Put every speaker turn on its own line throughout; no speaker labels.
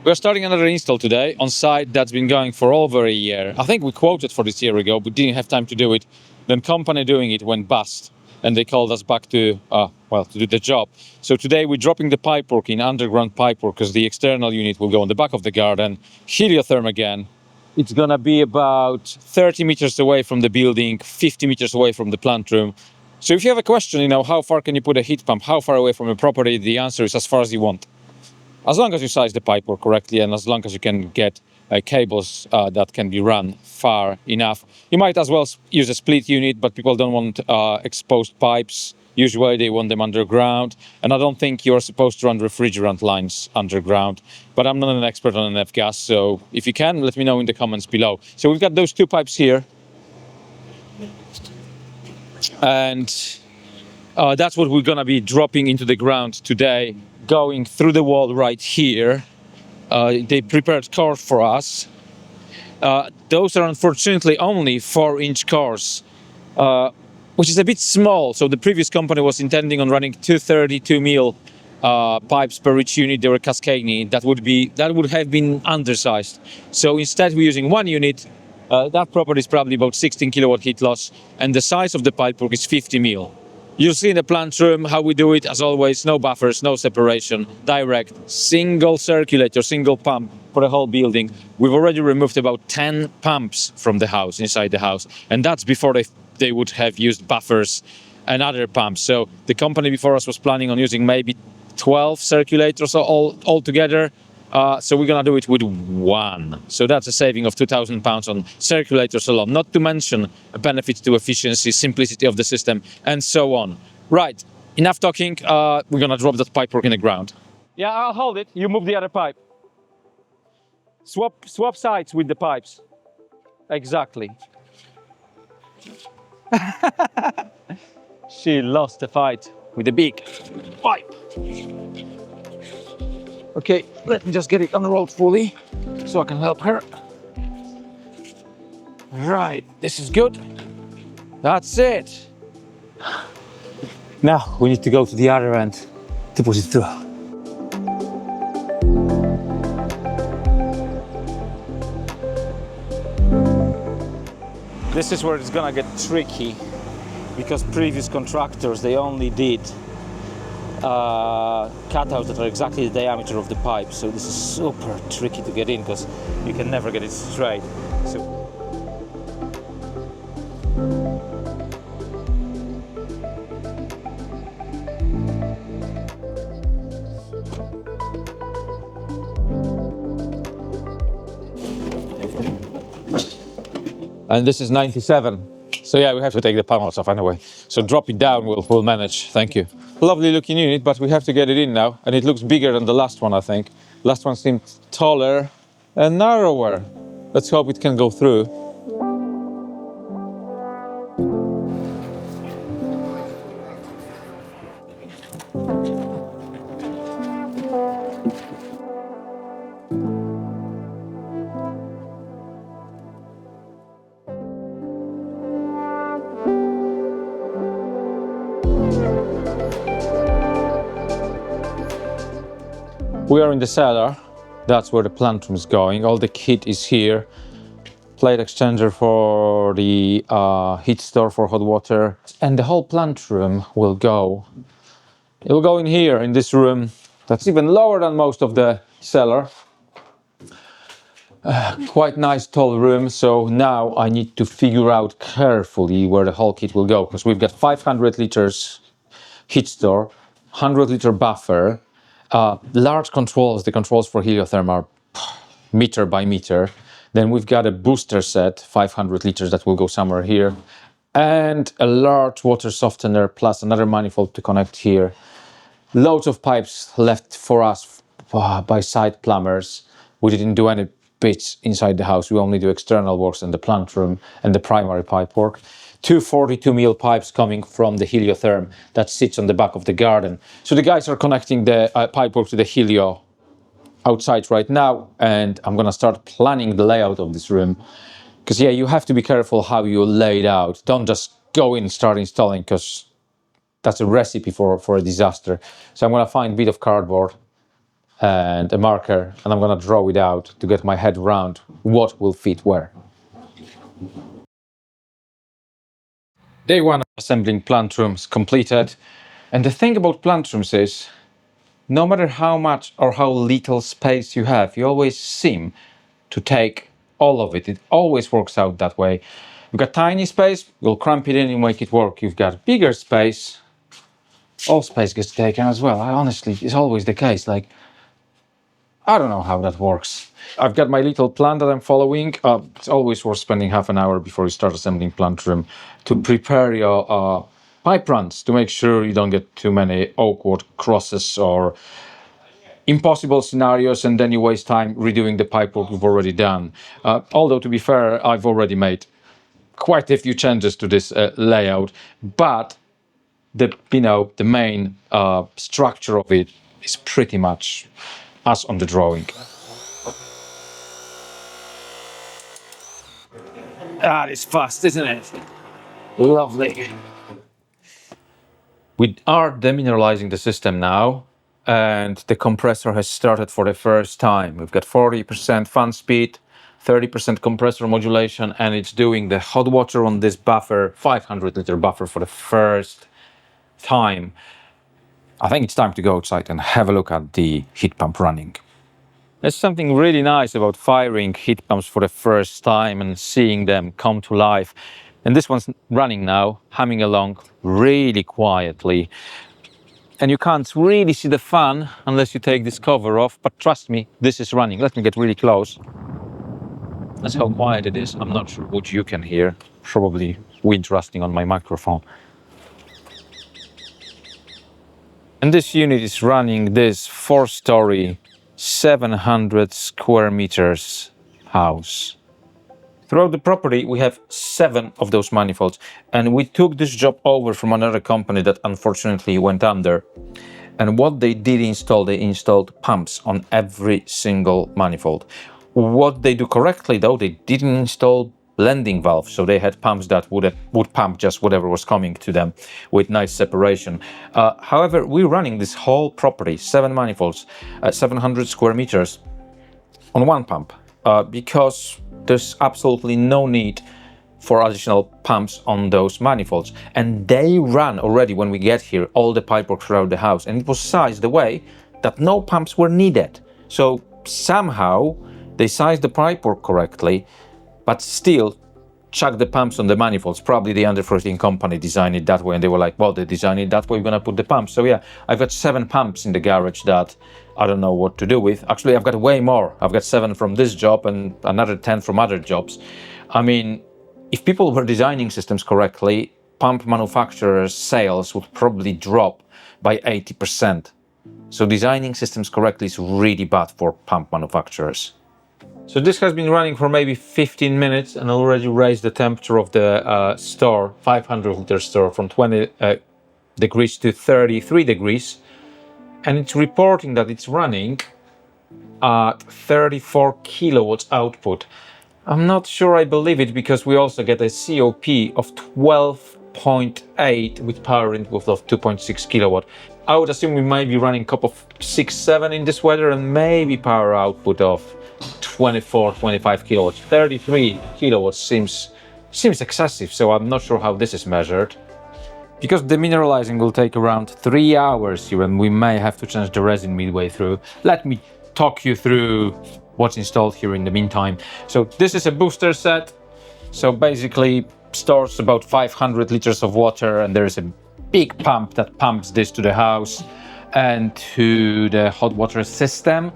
We're starting another install today on site that's been going for over a year. I think we quoted for this year ago, but didn't have time to do it. Then company doing it went bust, and they called us back to do the job. So today we're dropping the pipework in underground pipework because the external unit will go on the back of the garden. Heliotherm again. It's gonna be about 30 meters away from the building, 50 meters away from the plant room. So if you have a question, how far can you put a heat pump, how far away from your property, the answer is as far as you want. As long as you size the pipework correctly and as long as you can get cables that can be run far enough. You might as well use a split unit, but people don't want exposed pipes. Usually they want them underground, and I don't think you're supposed to run refrigerant lines underground, but I'm not an expert on NF gas, so if you can, let me know in the comments below. So we've got those two pipes here, and that's what we're gonna be dropping into the ground today, going through the wall right here. They prepared cores for us. Those are unfortunately only 4-inch cores, which is a bit small. So the previous company was intending on running 232 mil pipes per each unit. They were cascading. That would have been undersized. So instead we're using one unit. That property is probably about 16 kilowatt heat loss, and the size of the pipework is 50 mil. You'll see in the plant room how we do it. As always, no buffers, no separation, direct, single circulator, single pump for the whole building. We've already removed about 10 pumps from the house, inside the house, and that's before they would have used buffers and other pumps. So the company before us was planning on using maybe 12 circulators all together. So we're gonna do it with one. So that's a saving of £2,000 on circulators alone, not to mention benefits to efficiency, simplicity of the system, and so on. Right, enough talking. We're gonna drop that pipework in the ground. Yeah, I'll hold it. You move the other pipe. Swap sides with the pipes. Exactly. She lost the fight with the big pipe. Okay, let me just get it unrolled fully so I can help her. Right, this is good. That's it. Now we need to go to the other end to push it through. This is where it's gonna get tricky, because previous contractors, they only did cutouts that are exactly the diameter of the pipe, so this is super tricky to get in because you can never get it straight. And this is 97. So yeah, we have to take the panels off anyway. So drop it down, we'll manage. Thank you. Lovely looking unit, but we have to get it in now. And it looks bigger than the last one, I think. Last one seemed taller and narrower. Let's hope it can go through. We are in the cellar. That's where the plant room is going. All the kit is here. Plate exchanger for the heat store for hot water. And the whole plant room will go. It will go in here, in this room. That's even lower than most of the cellar. Quite nice tall room. So now I need to figure out carefully where the whole kit will go. Because we've got 500 liters heat store, 100-liter buffer, large controls. The controls for Heliotherm are meter by meter. Then we've got a booster set, 500 liters, that will go somewhere here, and a large water softener plus another manifold to connect here. Loads of pipes left for us by site plumbers. We didn't do any bits inside the house. We only do external works in the plant room and the primary pipe work. 242 mil pipes coming from the Heliotherm that sits on the back of the garden. So the guys are connecting the pipework to the Helio outside right now, and I'm gonna start planning the layout of this room. Because yeah, you have to be careful how you lay it out. Don't just go in and start installing, because that's a recipe for a disaster. So I'm gonna find a bit of cardboard, and a marker, and I'm gonna draw it out to get my head around what will fit where. Day one of assembling plant rooms completed. And the thing about plant rooms is, no matter how much or how little space you have, you always seem to take all of it. It always works out that way. You've got tiny space, you'll cramp it in and make it work. You've got bigger space, all space gets taken as well. I honestly, it's always the case. Like, I don't know how that works. I've got my little plan that I'm following. It's always worth spending half an hour before you start assembling plant room to prepare your pipe runs, to make sure you don't get too many awkward crosses or impossible scenarios, and then you waste time redoing the pipework you've already done. Although, to be fair, I've already made quite a few changes to this layout, but the main structure of it is pretty much as on the drawing. That is fast, isn't it? Lovely. We are demineralizing the system now, and the compressor has started for the first time. We've got 40% fan speed, 30% compressor modulation, and it's doing the hot water on this buffer, 500-liter buffer, for the first time. I think it's time to go outside and have a look at the heat pump running. There's something really nice about firing heat pumps for the first time and seeing them come to life. And this one's running now, humming along really quietly. And you can't really see the fan unless you take this cover off, but trust me, this is running. Let me get really close. That's how quiet it is. I'm not sure what you can hear. Probably wind rusting on my microphone. And this unit is running this 4-story, 700 square meters house. Throughout the property, we have 7 of those manifolds, and we took this job over from another company that unfortunately went under. And what they did install, they installed pumps on every single manifold. What they do correctly, though, they didn't install blending valves, so they had pumps that would pump just whatever was coming to them with nice separation. However, we're running this whole property, 7 manifolds, 700 square meters, on one pump, because there's absolutely no need for additional pumps on those manifolds. And they run already, when we get here, all the pipework throughout the house. And it was sized the way that no pumps were needed. So somehow they sized the pipework correctly, but still chuck the pumps on the manifolds. Probably the underfloating company designed it that way, and they were like, well, they designed it that way, we're gonna put the pumps. So yeah, I've got 7 pumps in the garage that I don't know what to do with. Actually, I've got way more. I've got 7 from this job and another 10 from other jobs. I mean, if people were designing systems correctly, pump manufacturers' sales would probably drop by 80%. So designing systems correctly is really bad for pump manufacturers. So this has been running for maybe 15 minutes and already raised the temperature of the store, 500-liter store, from 20 degrees to 33 degrees. And it's reporting that it's running at 34 kilowatts output. I'm not sure I believe it, because we also get a COP of 12.8 with power input of 2.6 kilowatt. I would assume we might be running COP of 6-7 in this weather, and maybe power output of 24-25 kilowatts. 33 kilowatts seems excessive, so I'm not sure how this is measured. Because demineralizing will take around 3 hours here, and we may have to change the resin midway through, let me talk you through what's installed here in the meantime. So this is a booster set. So basically stores about 500 liters of water, and there is a big pump that pumps this to the house and to the hot water system.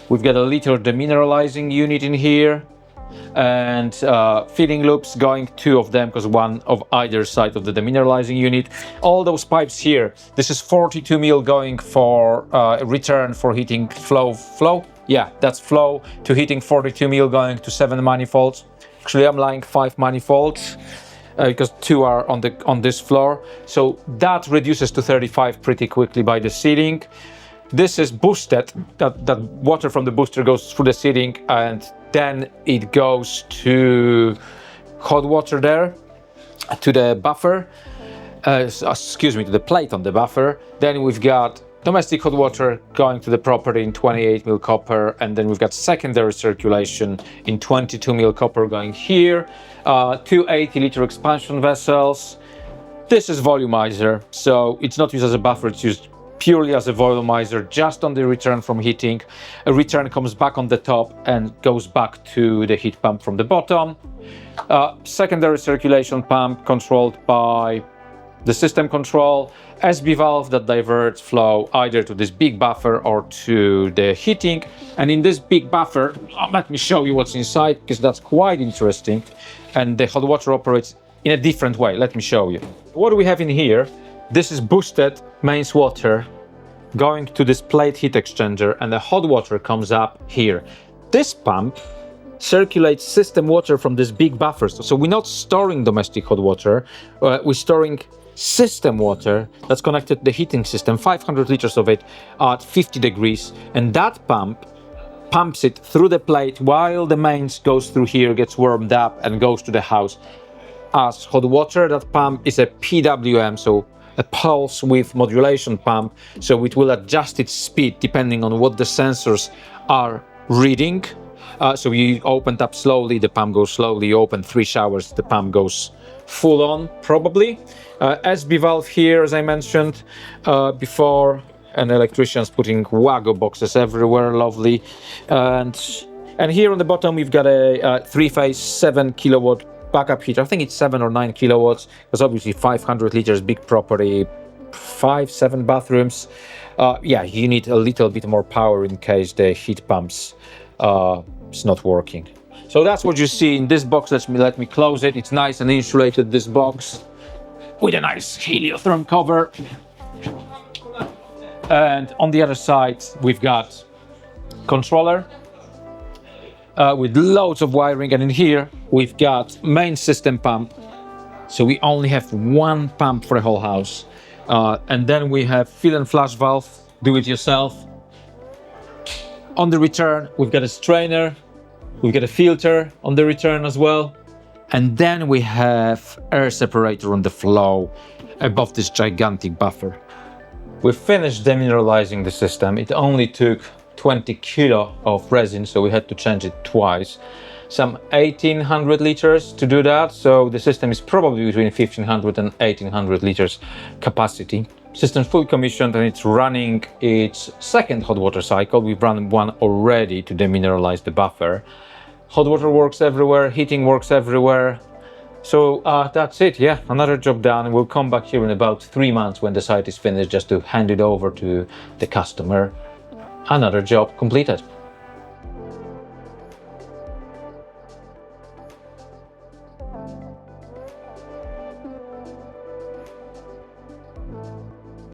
We've got a liter demineralizing unit in here, and feeding loops, going 2 of them, because one of either side of the demineralizing unit. All those pipes here, this is 42 mil going for return for heating flow. Yeah, that's flow to heating, 42 mil going to 7 manifolds. Actually, I'm lying 5 manifolds because 2 are on this floor. So that reduces to 35 pretty quickly by the sealing. This is boosted, that water from the booster goes through the sealing, and then it goes to hot water there, to the buffer, to the plate on the buffer. Then we've got domestic hot water going to the property in 28 mil copper, and then we've got secondary circulation in 22 mil copper going here. Two 80-liter expansion vessels. This is volumizer, so it's not used as a buffer, it's used purely as a volumizer, just on the return from heating. A return comes back on the top and goes back to the heat pump from the bottom. Secondary circulation pump controlled by the system control, SB valve that diverts flow either to this big buffer or to the heating. And in this big buffer, let me show you what's inside, because that's quite interesting. And the hot water operates in a different way. Let me show you. What do we have in here? This is boosted mains water going to this plate heat exchanger, and the hot water comes up here. This pump circulates system water from this big buffer. So we're not storing domestic hot water, we're storing system water that's connected to the heating system, 500 liters of it at 50 degrees, and that pump pumps it through the plate while the mains goes through here, gets warmed up and goes to the house as hot water. That pump is a PWM, so a pulse width modulation pump, so it will adjust its speed depending on what the sensors are reading. So you open up slowly, the pump goes slowly. You open 3 showers, the pump goes full on, probably. SB valve here, as I mentioned before, and electricians putting Wago boxes everywhere, lovely. And here on the bottom we've got a 3-phase 7 kilowatt backup heater. I think it's 7 or 9 kilowatts, because obviously 500 liters, big property, 5-7 bathrooms. Yeah, you need a little bit more power in case the heat pumps is not working. So that's what you see in this box. Let me close it. It's nice and insulated, this box, with a nice Heliotherm cover. And on the other side we've got controller with loads of wiring, and in here we've got main system pump, so we only have one pump for the whole house. And then we have fill and flush valve, do it yourself. On the return we've got a strainer, we've got a filter on the return as well, and then we have air separator on the flow above this gigantic buffer. We finished demineralizing the system. It only took 20 kilo of resin, so we had to change it twice. Some 1800 liters to do that, so the system is probably between 1500 and 1800 liters capacity. System's fully commissioned and it's running its second hot water cycle. We've run one already to demineralize the buffer. Hot water works everywhere, heating works everywhere. So that's it, yeah, another job done. We'll come back here in about 3 months when the site is finished, just to hand it over to the customer. Another job completed.